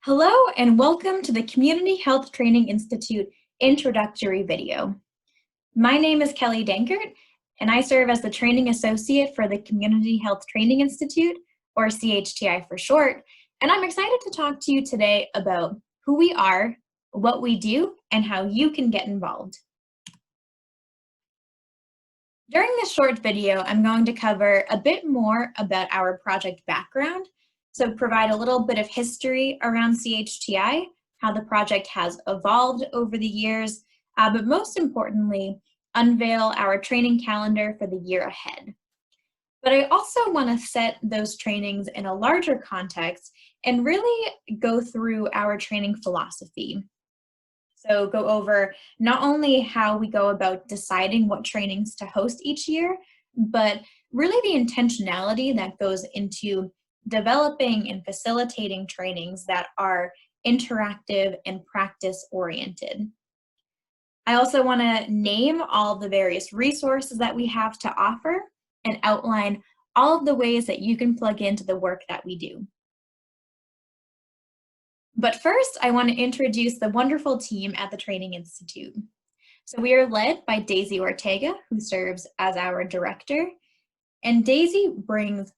Hello and welcome to the Community Health Training Institute introductory video. My name is Kelly Dankert and I serve as the Training Associate for the Community Health Training Institute, or CHTI for short, and I'm excited to talk to you today about who we are, what we do, and how you can get involved. During this short video, I'm going to cover a bit more about our project background, so provide a little bit of history around CHTI, how the project has evolved over the years, but most importantly, unveil our training calendar for the year ahead. But I also want to set those trainings in a larger context and really go through our training philosophy. So go over not only how we go about deciding what trainings to host each year, but really the intentionality that goes into developing and facilitating trainings that are interactive and practice-oriented. I also want to name all the various resources that we have to offer and outline all of the ways that you can plug into the work that we do. But first, I want to introduce the wonderful team at the Training Institute. So we are led by Daisy Ortega, who serves as our director, and Daisy brings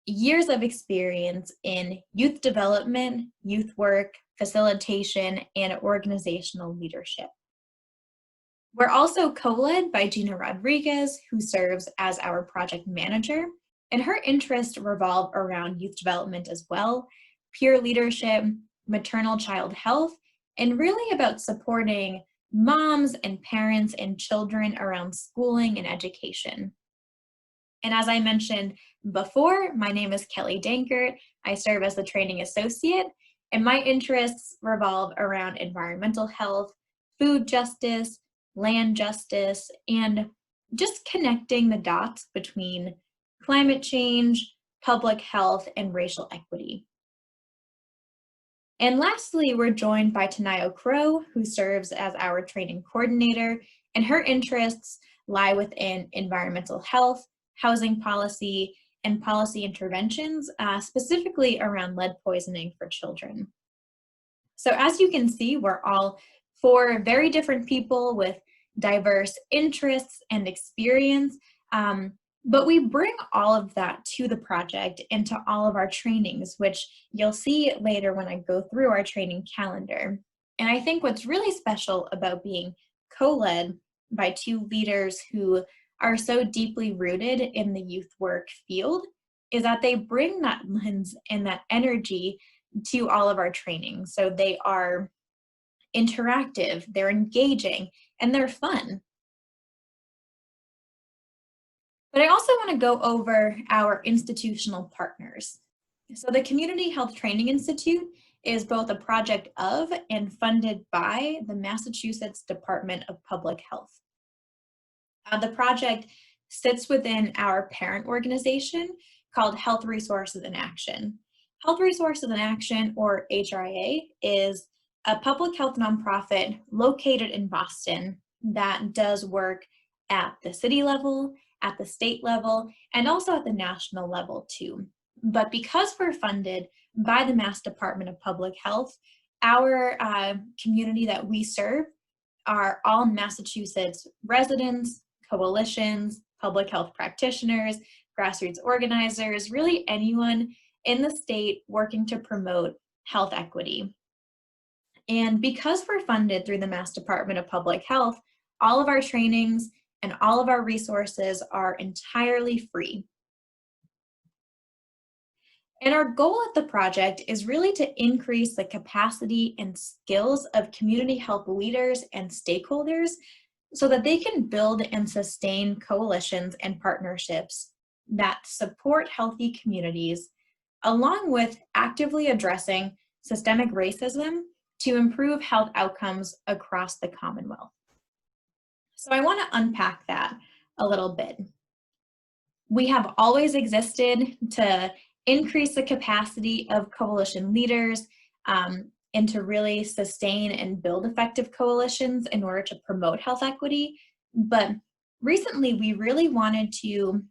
years of experience in youth development, youth work, facilitation, and organizational leadership. We're also co-led by Gina Rodriguez, who serves as our project manager, and her interests revolve around youth development as well, peer leadership, maternal child health, and really about supporting moms and parents and children around schooling and education. And as I mentioned before, my name is Kelly Dankert. I serve as the training associate, and my interests revolve around environmental health, food justice, land justice, and just connecting the dots between climate change, public health, and racial equity. And lastly, we're joined by Tanayo Crow, who serves as our training coordinator, and her interests lie within environmental health, housing policy, and policy interventions, specifically around lead poisoning for children. So as you can see, we're all four very different people with diverse interests and experience, but we bring all of that to the project and to all of our trainings, which you'll see later when I go through our training calendar. And I think what's really special about being co-led by two leaders who are so deeply rooted in the youth work field is that they bring that lens and that energy to all of our trainings. So they are interactive, they're engaging, and they're fun. But I also want to go over our institutional partners. So the Community Health Training Institute is both a project of and funded by the Massachusetts Department of Public Health. The project sits within our parent organization called Health Resources in Action. Health Resources in Action, or HRIA, is a public health nonprofit located in Boston that does work at the city level, at the state level, and also at the national level too. But because we're funded by the Mass Department of Public Health, our community that we serve are all Massachusetts residents, coalitions, public health practitioners, grassroots organizers, really anyone in the state working to promote health equity. And because we're funded through the Mass Department of Public Health, all of our trainings and all of our resources are entirely free. And our goal at the project is really to increase the capacity and skills of community health leaders and stakeholders so that they can build and sustain coalitions and partnerships that support healthy communities, along with actively addressing systemic racism to improve health outcomes across the Commonwealth. So I want to unpack that a little bit. We have always existed to increase the capacity of coalition leaders and to really sustain and build effective coalitions in order to promote health equity. But recently, we really wanted to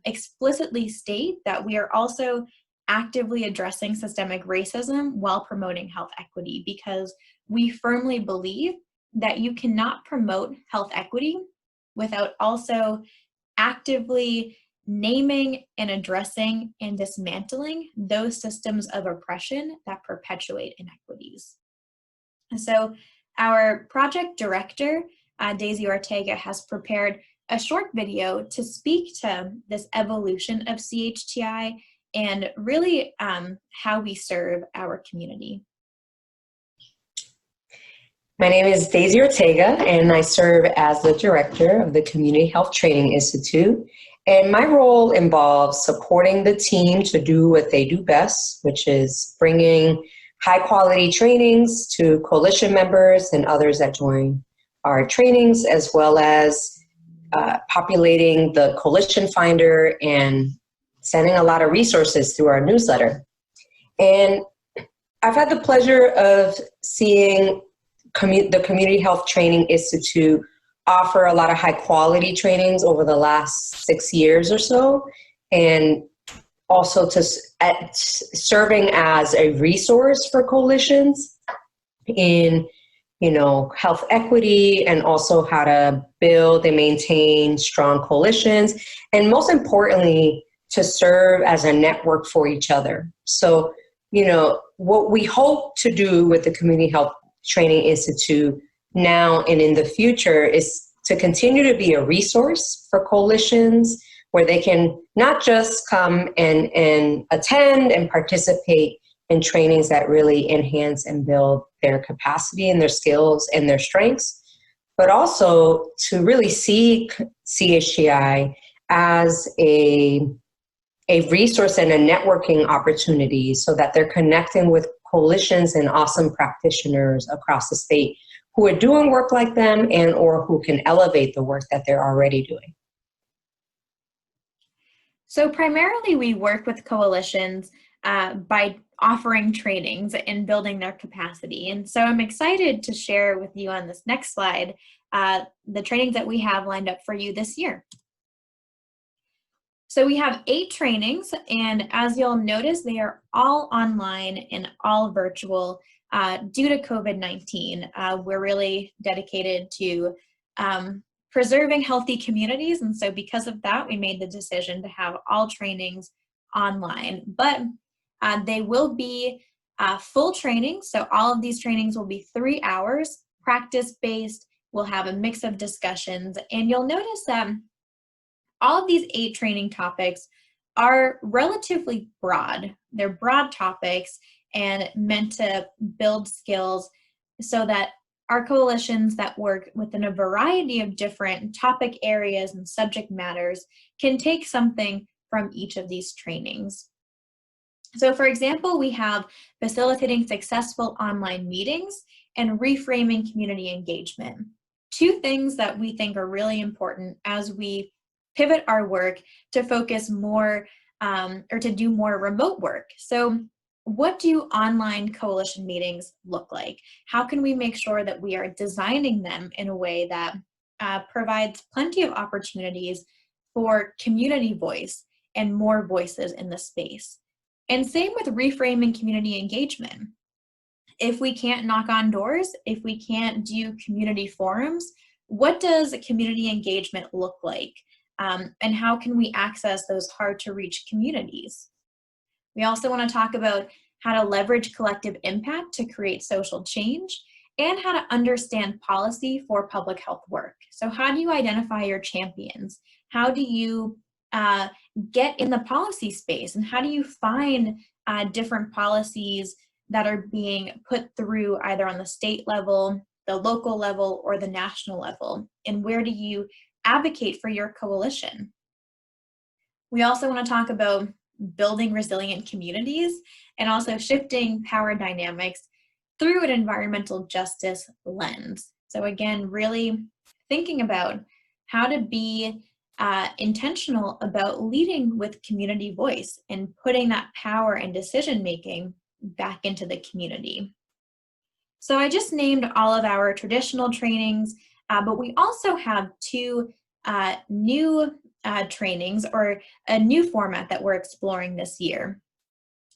explicitly state that we are also actively addressing systemic racism while promoting health equity, because we firmly believe that you cannot promote health equity without also actively naming and addressing and dismantling those systems of oppression that perpetuate inequities. So our project director, Daisy Ortega, has prepared a short video to speak to this evolution of CHTI and really how we serve our community. My name is Daisy Ortega, and I serve as the director of the Community Health Training Institute. And my role involves supporting the team to do what they do best, which is bringing high quality trainings to coalition members and others that join our trainings, as well as populating the coalition finder and sending a lot of resources through our newsletter. And I've had the pleasure of seeing the Community Health Training Institute offer a lot of high quality trainings over the last 6 years or so, and also to serving as a resource for coalitions in, health equity, and also how to build and maintain strong coalitions, and most importantly, to serve as a network for each other. So, what we hope to do with the Community Health Training Institute now and in the future is to continue to be a resource for coalitions where they can not just come and attend and participate in trainings that really enhance and build their capacity and their skills and their strengths, but also to really see CHTI as a resource and a networking opportunity so that they're connecting with coalitions and awesome practitioners across the state who are doing work like them and or who can elevate the work that they're already doing. So primarily we work with coalitions by offering trainings and building their capacity. And so I'm excited to share with you on this next slide the trainings that we have lined up for you this year. So we have 8 trainings, and as you'll notice, they are all online and all virtual due to COVID-19. We're really dedicated to preserving healthy communities, and so because of that, we made the decision to have all trainings online. But they will be full trainings, so all of these trainings will be 3 hours, practice-based. We'll have a mix of discussions, and you'll notice that all of these 8 training topics are relatively broad. They're broad topics and meant to build skills so that our coalitions that work within a variety of different topic areas and subject matters can take something from each of these trainings. So for example, we have facilitating successful online meetings and reframing community engagement. 2 things that we think are really important as we pivot our work to focus more or to do more remote work. So what do online coalition meetings look like? How can we make sure that we are designing them in a way that provides plenty of opportunities for community voice and more voices in the space? And same with reframing community engagement. If we can't knock on doors, if we can't do community forums, what does community engagement look like? And how can we access those hard to reach communities? We also want to talk about how to leverage collective impact to create social change and how to understand policy for public health work. So how do you identify your champions? How do you get in the policy space? And how do you find different policies that are being put through either on the state level, the local level, or the national level? And where do you advocate for your coalition? We also want to talk about building resilient communities and also shifting power dynamics through an environmental justice lens. So again, really thinking about how to be intentional about leading with community voice and putting that power and decision making back into the community. So I just named all of our traditional trainings, but we also have 2 new trainings, or a new format that we're exploring this year.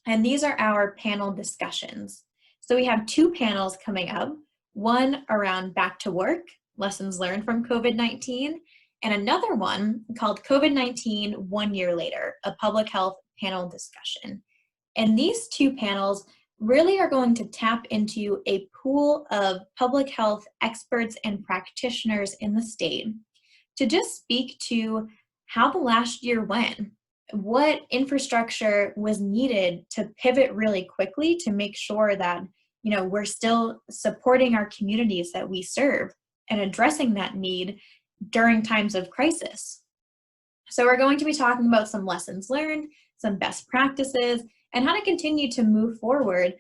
And these are our panel discussions. So we have two panels coming up, one around back to work, lessons learned from COVID-19, and another one called COVID-19 1 year later, a public health panel discussion. And these two panels really are going to tap into a pool of public health experts and practitioners in the state to just speak to how the last year went, what infrastructure was needed to pivot really quickly to make sure that we're still supporting our communities that we serve and addressing that need during times of crisis. So we're going to be talking about some lessons learned, some best practices, and how to continue to move forward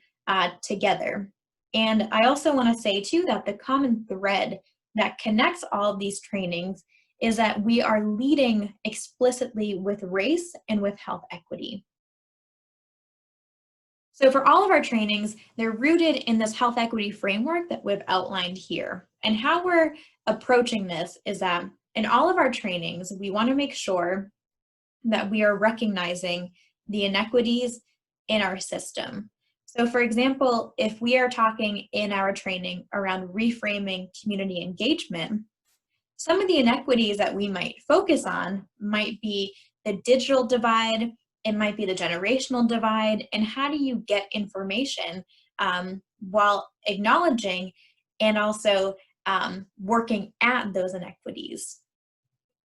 together. And I also want to say too that the common thread that connects all of these trainings is that we are leading explicitly with race and with health equity. So for all of our trainings, they're rooted in this health equity framework that we've outlined here. And how we're approaching this is that in all of our trainings, we want to make sure that we are recognizing the inequities in our system. So for example, if we are talking in our training around reframing community engagement, some of the inequities that we might focus on might be the digital divide, it might be the generational divide, and how do you get information while acknowledging and also working at those inequities.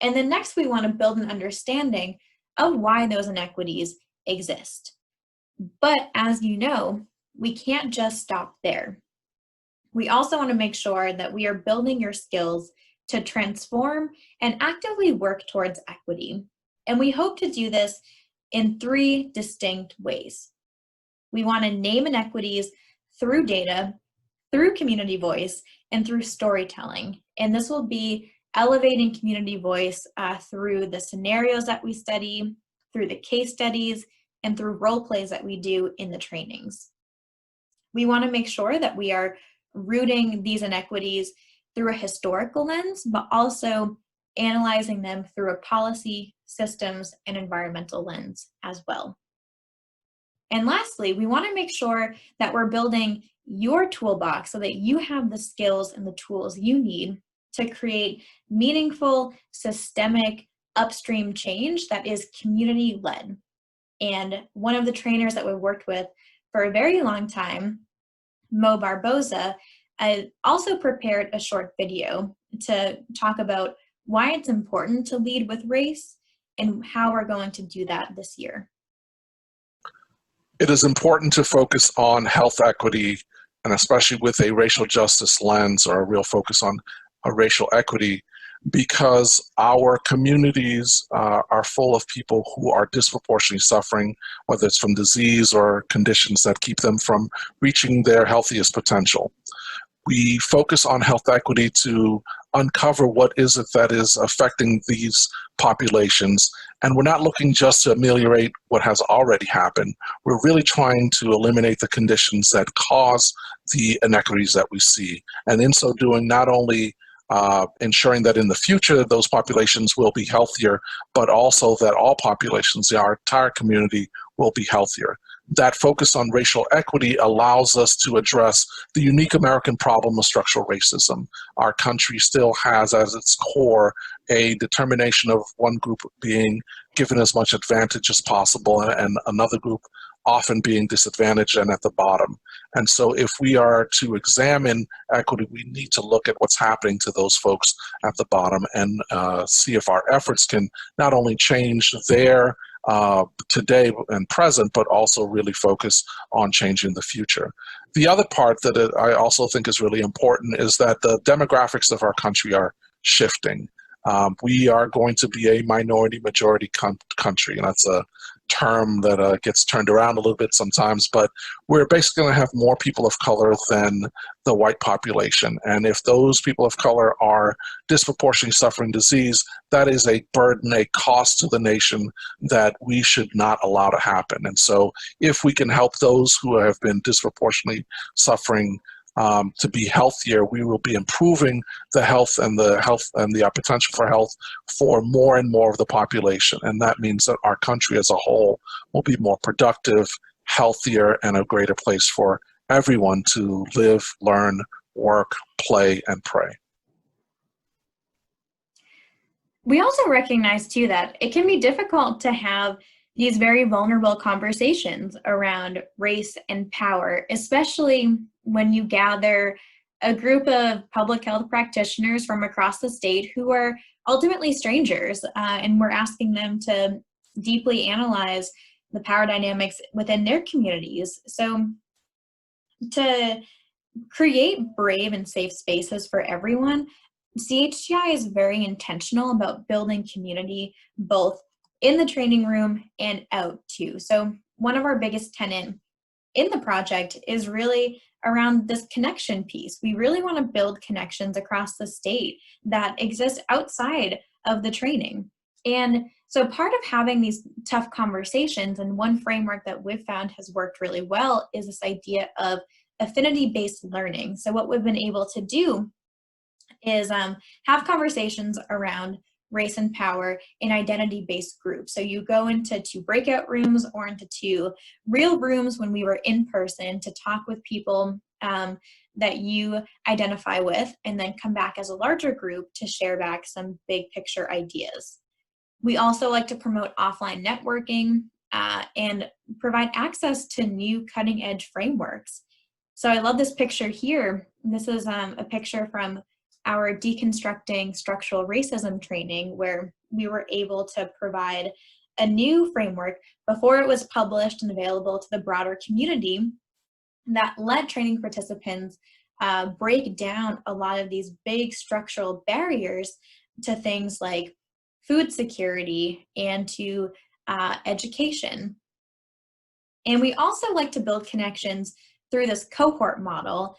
And then next we want to build an understanding of why those inequities exist. But as you know, we can't just stop there. We also want to make sure that we are building your skills to transform and actively work towards equity. And we hope to do this in three distinct ways. We want to name inequities through data, through community voice, and through storytelling. And this will be elevating community voice through the scenarios that we study, through the case studies, and through role plays that we do in the trainings. We want to make sure that we are rooting these inequities through a historical lens, but also analyzing them through a policy, systems, and environmental lens as well. And lastly, we want to make sure that we're building your toolbox so that you have the skills and the tools you need to create meaningful, systemic, upstream change that is community-led. And one of the trainers that we've worked with for a very long time, Barbosa, also prepared a short video to talk about why it's important to lead with race and how we're going to do that this year. It is important to focus on health equity, and especially with a racial justice lens or a real focus on racial equity, because our communities are full of people who are disproportionately suffering, whether it's from disease or conditions that keep them from reaching their healthiest potential. We focus on health equity to uncover what is it that is affecting these populations. And we're not looking just to ameliorate what has already happened. We're really trying to eliminate the conditions that cause the inequities that we see. And in so doing, not only ensuring that in the future those populations will be healthier, but also that all populations, our entire community, will be healthier. That focus on racial equity allows us to address the unique American problem of structural racism. Our country still has as its core a determination of one group being given as much advantage as possible and another group often being disadvantaged and at the bottom. And so if we are to examine equity, we need to look at what's happening to those folks at the bottom and see if our efforts can not only change their today and present, but also really focus on changing the future. The other part that I also think is really important is that the demographics of our country are shifting. We are going to be a minority-majority country, and that's a term that gets turned around a little bit sometimes, but we're basically going to have more people of color than the white population. And if those people of color are disproportionately suffering disease, that is a burden, a cost to the nation that we should not allow to happen. And so if we can help those who have been disproportionately suffering to be healthier, we will be improving the health and the potential for health for more and more of the population. And that means that our country as a whole will be more productive, healthier and a greater place for everyone to live, learn, work, play, and pray. We also recognize too that it can be difficult to have these very vulnerable conversations around race and power, especially when you gather a group of public health practitioners from across the state who are ultimately strangers, and we're asking them to deeply analyze the power dynamics within their communities. So to create brave and safe spaces for everyone, CHTI is very intentional about building community both in the training room and out too. So one of our biggest tenets in the project is really around this connection piece. We really want to build connections across the state that exist outside of the training. And so part of having these tough conversations, and one framework that we've found has worked really well, is this idea of affinity-based learning. So what we've been able to do is have conversations around race and power in identity-based groups. So you go into 2 breakout rooms or into 2 real rooms when we were in person to talk with people that you identify with, and then come back as a larger group to share back some big picture ideas. We also like to promote offline networking and provide access to new cutting edge frameworks. So I love this picture here. This is a picture from our deconstructing structural racism training, where we were able to provide a new framework before it was published and available to the broader community that let training participants break down a lot of these big structural barriers to things like food security and to education. And we also like to build connections through this cohort model,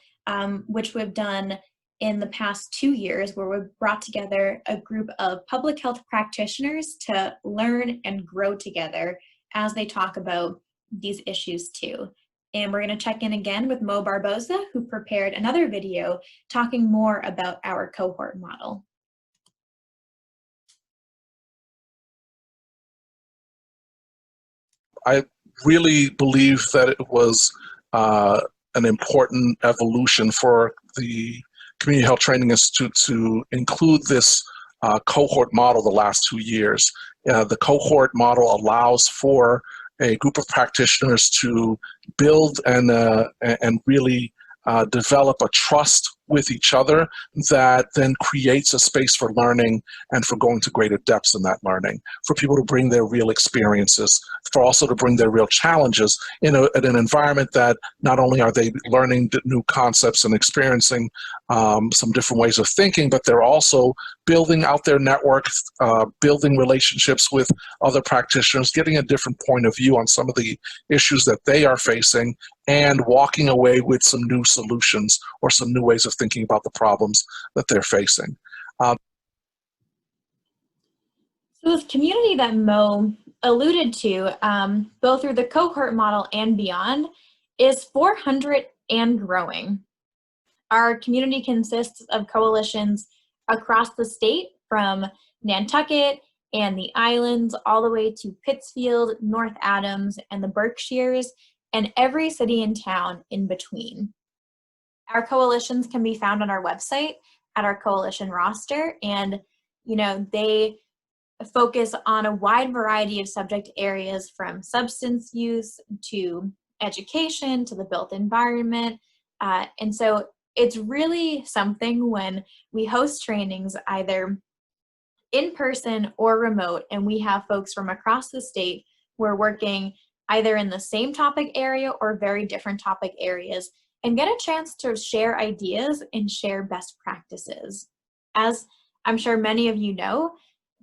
which we've done in the past 2 years, where we've brought together a group of public health practitioners to learn and grow together as they talk about these issues too. And we're going to check in again with Mo Barbosa, who prepared another video talking more about our cohort model. I really believe that it was an important evolution for the Community Health Training Institute to include this cohort model the last 2 years. The cohort model allows for a group of practitioners to build and really develop a trust with each other that then creates a space for learning and for going to greater depths in that learning, for people to bring their real experiences, for also to bring their real challenges in an environment that not only are they learning new concepts and experiencing some different ways of thinking, but they're also building out their networks, building relationships with other practitioners, getting a different point of view on some of the issues that they are facing, and walking away with some new solutions or some new ways of thinking about the problems that they're facing. So this community that Mo alluded to, both through the cohort model and beyond, is 400 and growing. Our community consists of coalitions across the state, from Nantucket and the islands all the way to Pittsfield, North Adams, and the Berkshires, and every city and town in between. Our coalitions can be found on our website at our coalition roster, and they focus on a wide variety of subject areas, from substance use to education to the built environment. And so it's really something when we host trainings either in person or remote, and we have folks from across the state who are working either in the same topic area or very different topic areas, and get a chance to share ideas and share best practices. As I'm sure many of you know,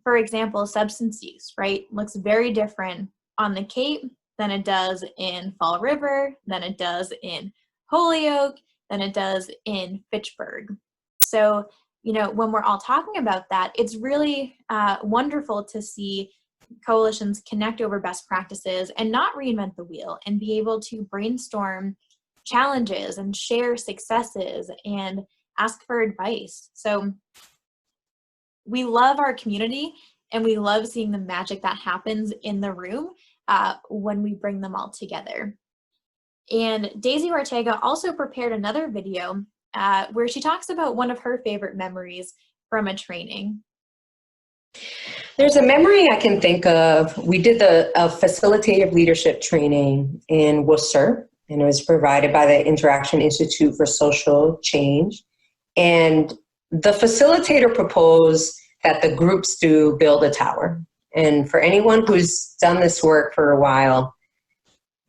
for example, substance use, right, looks very different on the Cape than it does in Fall River, than it does in Holyoke, than it does in Fitchburg. So, when we're all talking about that, it's really wonderful to see coalitions connect over best practices and not reinvent the wheel, and be able to brainstorm challenges and share successes and ask for advice. So we love our community, and we love seeing the magic that happens in the room when we bring them all together. And Daisy Ortega also prepared another video where she talks about one of her favorite memories from a training. There's a memory I can think of. We did a facilitative leadership training in Worcester, and it was provided by the Interaction Institute for Social Change. And the facilitator proposed that the groups do build a tower. And for anyone who's done this work for a while,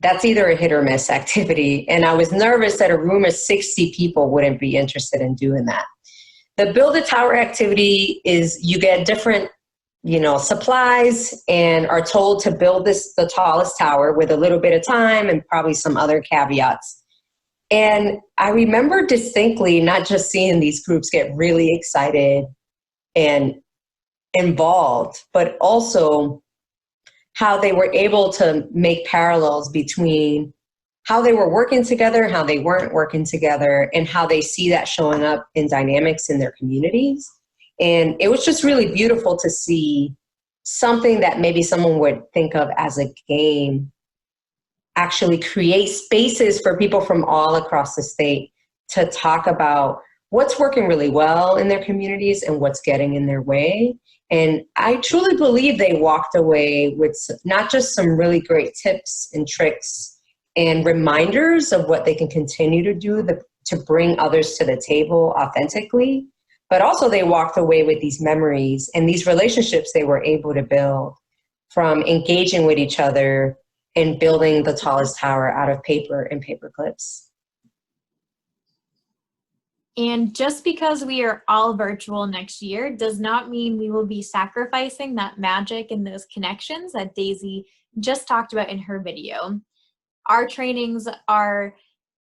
that's either a hit or miss activity. And I was nervous that a room of 60 people wouldn't be interested in doing that. The build a tower activity is you get different supplies and are told to build the tallest tower with a little bit of time and probably some other caveats. And I remember distinctly not just seeing these groups get really excited and involved, but also how they were able to make parallels between how they were working together, how they weren't working together, and how they see that showing up in dynamics in their communities. And it was just really beautiful to see something that maybe someone would think of as a game actually create spaces for people from all across the state to talk about what's working really well in their communities and what's getting in their way. And I truly believe they walked away with not just some really great tips and tricks and reminders of what they can continue to do to bring others to the table authentically, but also they walked away with these memories and these relationships they were able to build from engaging with each other and building the tallest tower out of paper and paper clips. And just because we are all virtual next year does not mean we will be sacrificing that magic and those connections that Daisy just talked about in her video. Our trainings are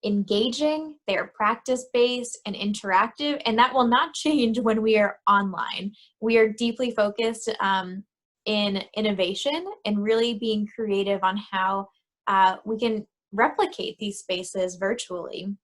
engaging, they're practice-based and interactive, and that will not change when we are online. We are deeply focused in innovation and really being creative on how we can replicate these spaces virtually.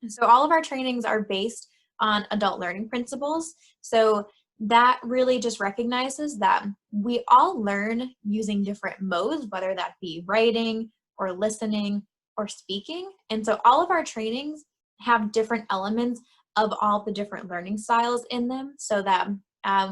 So all of our trainings are based on adult learning principles. So that really just recognizes that we all learn using different modes, whether that be writing or listening or speaking. And so all of our trainings have different elements of all the different learning styles in them so that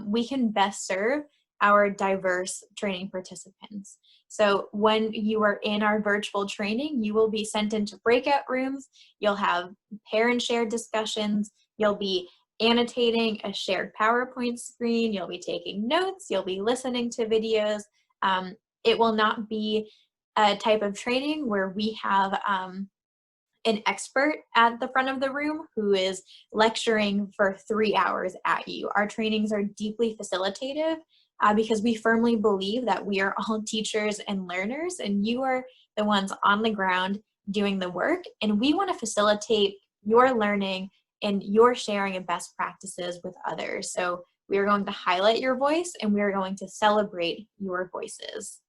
we can best serve our diverse training participants. So when you are in our virtual training, you will be sent into breakout rooms, you'll have pair and share discussions, you'll be annotating a shared PowerPoint screen, you'll be taking notes, you'll be listening to videos. It will not be a type of training where we have an expert at the front of the room who is lecturing for 3 hours at you. Our trainings are deeply facilitative because we firmly believe that we are all teachers and learners, and you are the ones on the ground doing the work, and we want to facilitate your learning and your sharing of best practices with others. So we are going to highlight your voice and we are going to celebrate your voices.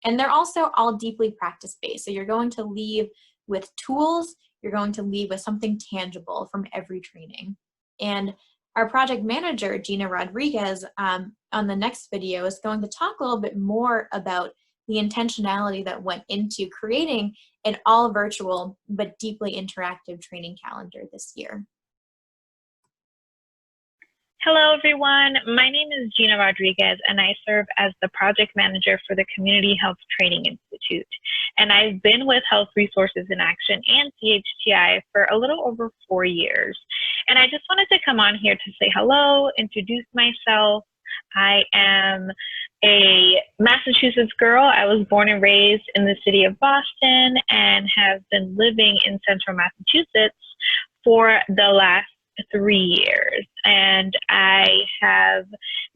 And they're also all deeply practice-based. So you're going to leave with tools, you're going to leave with something tangible from every training. And our project manager, Gina Rodriguez, on the next video is going to talk a little bit more about the intentionality that went into creating an all virtual but deeply interactive training calendar this year. Hello, everyone. My name is Gina Rodriguez, and I serve as the project manager for the Community Health Training Institute. And I've been with Health Resources in Action and CHTI for a little over 4 years. And I just wanted to come on here to say hello, introduce myself. I am a Massachusetts girl. I was born and raised in the city of Boston and have been living in central Massachusetts for the last 3 years. And I have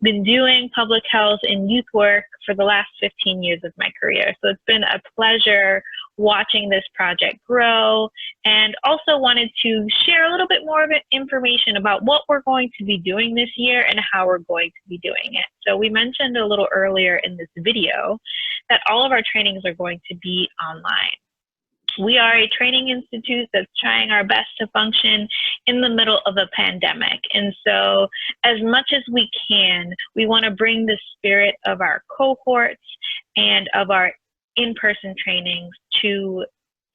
been doing public health and youth work for the last 15 years of my career. So it's been a pleasure watching this project grow, and also wanted to share a little bit more of information about what we're going to be doing this year and how we're going to be doing it. So we mentioned a little earlier in this video that all of our trainings are going to be online. We are a training institute that's trying our best to function in the middle of a pandemic. And so as much as we can, we want to bring the spirit of our cohorts and of our in-person trainings to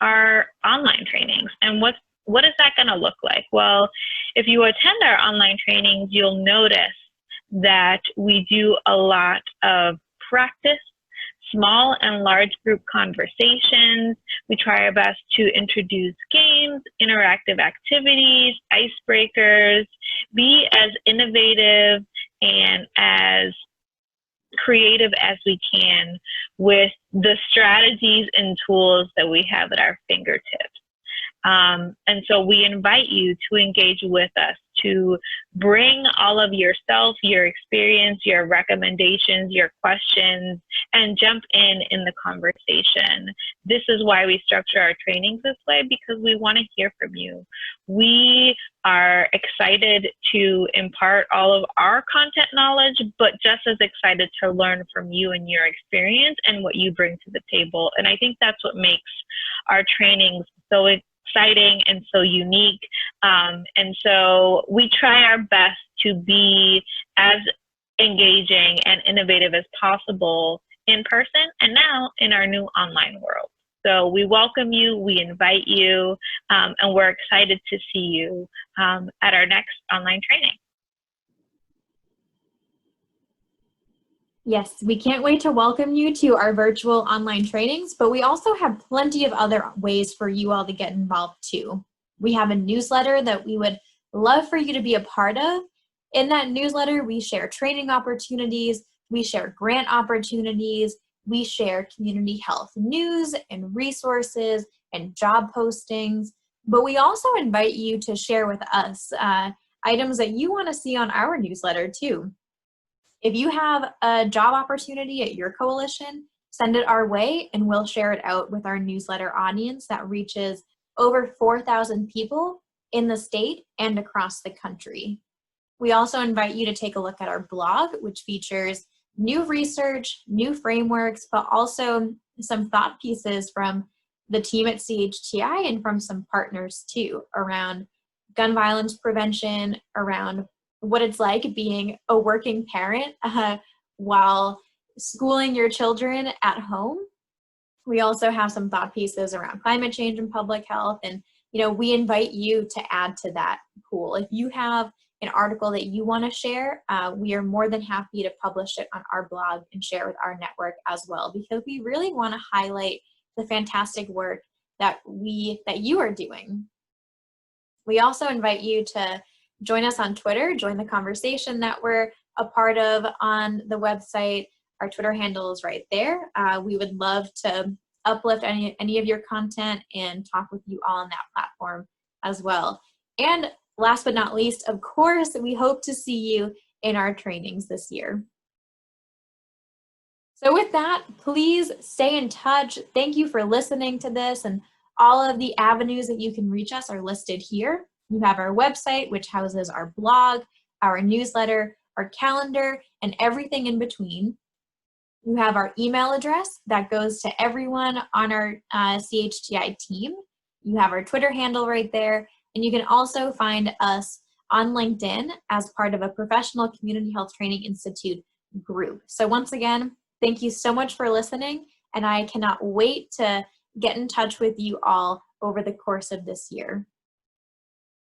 our online trainings. And what is that going to look like? Well, if you attend our online trainings, you'll notice that we do a lot of practice, small and large group conversations. We try our best to introduce games, interactive activities, icebreakers, be as innovative and as creative as we can with the strategies and tools that we have at our fingertips. And so we invite you to engage with us, to bring all of yourself, your experience, your recommendations, your questions, and jump in the conversation. This is why we structure our trainings this way, because we want to hear from you. We are excited to impart all of our content knowledge, but just as excited to learn from you and your experience and what you bring to the table. And I think that's what makes our trainings so exciting and so unique. And so we try our best to be as engaging and innovative as possible in person and now in our new online world. So we welcome you, we invite you, and we're excited to see you at our next online training. Yes, we can't wait to welcome you to our virtual online trainings, but we also have plenty of other ways for you all to get involved too. We have a newsletter that we would love for you to be a part of. In that newsletter, we share training opportunities, we share grant opportunities, we share community health news and resources and job postings, but we also invite you to share with us items that you want to see on our newsletter too. If you have a job opportunity at your coalition, send it our way and we'll share it out with our newsletter audience that reaches over 4,000 people in the state and across the country. We also invite you to take a look at our blog, which features new research, new frameworks, but also some thought pieces from the team at CHTI and from some partners too, around gun violence prevention, around what it's like being a working parent while schooling your children at home. We also have some thought pieces around climate change and public health, and we invite you to add to that pool. If you have an article that you want to share, we are more than happy to publish it on our blog and share with our network as well, because we really want to highlight the fantastic work that you are doing. We also invite you to join us on Twitter, join the conversation that we're a part of on the website. Our Twitter handle is right there. We would love to uplift any of your content and talk with you all on that platform as well. And last but not least, of course, we hope to see you in our trainings this year. So with that, please stay in touch. Thank you for listening to this, and all of the avenues that you can reach us are listed here. You have our website, which houses our blog, our newsletter, our calendar, and everything in between. You have our email address that goes to everyone on our CHTI team. You have our Twitter handle right there, and you can also find us on LinkedIn as part of a Professional Community Health Training Institute group. So once again, thank you so much for listening, and I cannot wait to get in touch with you all over the course of this year.